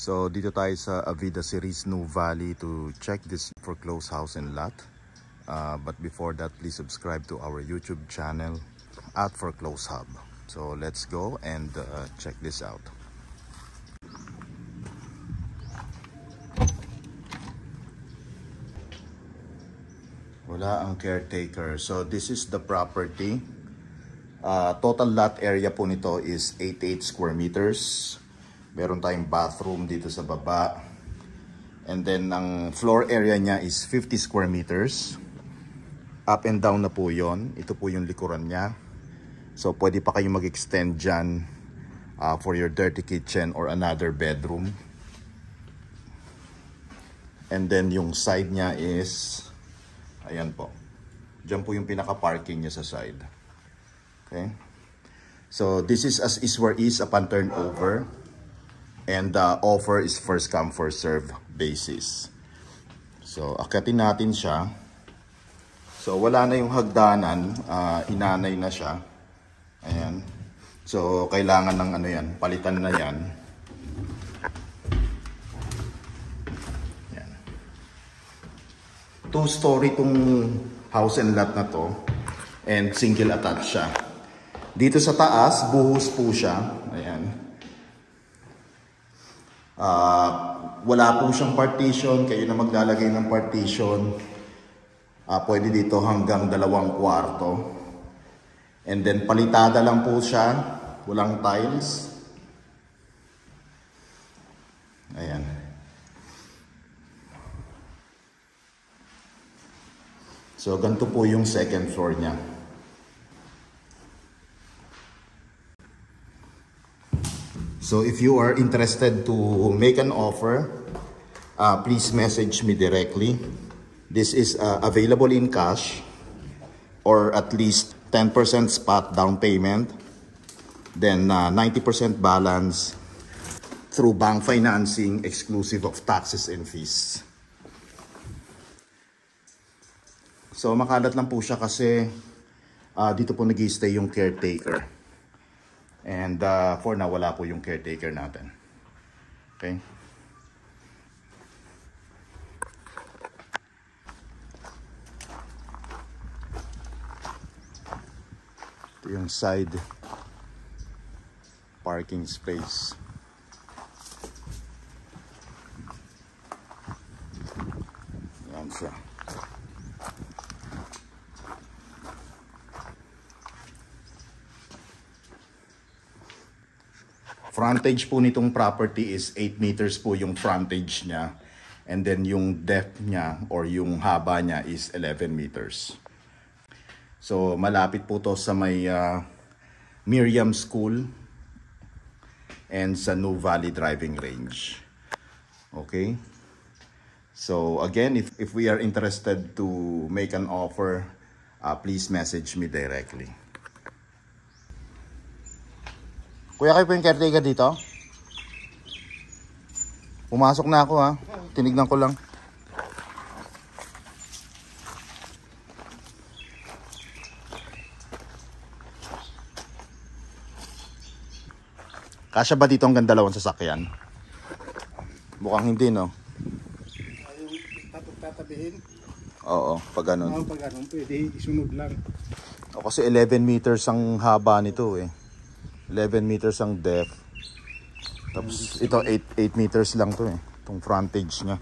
So dito tayo sa Avida Ceres New Valley to check this foreclosed house and lot. But before that, please subscribe to our YouTube channel at Foreclosed Hub. So let's go and check this out. Wala ang caretaker. So this is the property. Total lot area po nito is 88 square meters. Meron tayong bathroom dito sa baba. And then ang floor area niya is 50 square meters. Up and down na po yon. Ito po yung likuran niya. So pwede pa kayong mag-extend dyan for your dirty kitchen or another bedroom. And then yung side niya is, ayan po. Diyan po yung pinaka-parking niya sa side. Okay. So this is as is where is upon turnover. And the offer is first come first serve basis. So akyatin natin siya. So wala na yung hagdanan, inanay na siya. Ayan. So kailangan ng ano yan, palitan na yan. Ayan. 2-story tong house and lot na to. And single attached siya. Dito sa taas, buhos po siya. Ayan. Wala po siyang partition, kayo na maglalagay ng partition. Pwede dito hanggang 2 kwarto. And then palitada lang po siya, walang tiles. Ayan. So ganito po yung second floor niya. So if you are interested to make an offer, please message me directly. This is available in cash or at least 10% spot down payment, then 90% balance through bank financing exclusive of taxes and fees. So makalat lang po siya kasi dito po nag-i-stay yung caretaker. And for now, wala po yung caretaker natin. Okay? Ito yung side parking space. Yan siya. Frontage po nitong property is 8 meters po yung frontage niya. And then yung depth niya or yung haba niya is 11 meters. So malapit po to sa may Miriam School and sa New Valley Driving Range. Okay? So again, if we are interested to make an offer, please message me directly. Kuya, kayo po yung caretaker dito? Pumasok na ako ha. Tinignan ko lang. Kasya ba dito hanggang 2 sasakyan? Mukhang hindi, no? Tatabihin? Oo, pag ganun. Pag ganun, pwede isunod lang. O, kasi 11 meters ang haba nito eh. 11 meters ang depth. Tapos ito 8 meters lang to eh. Itong frontage niya.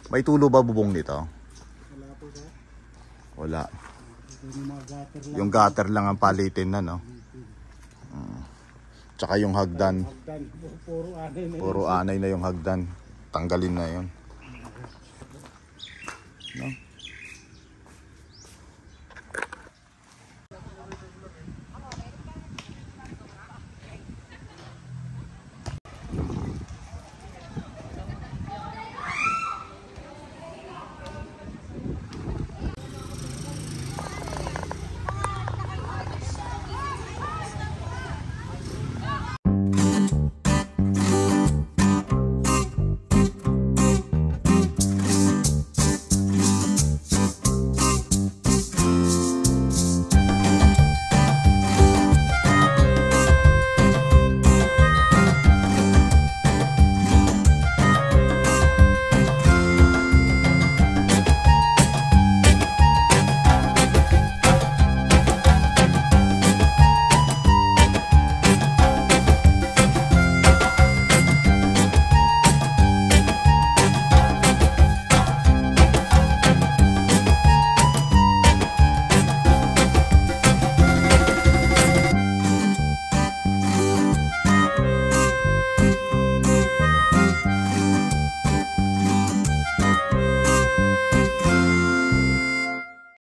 May tulo ba bubong nito? Wala po ba? Wala. Yung gutter lang ang palitin na, no? Tsaka yung hagdan. Puro anay na yung hagdan. Tanggalin na yun. No?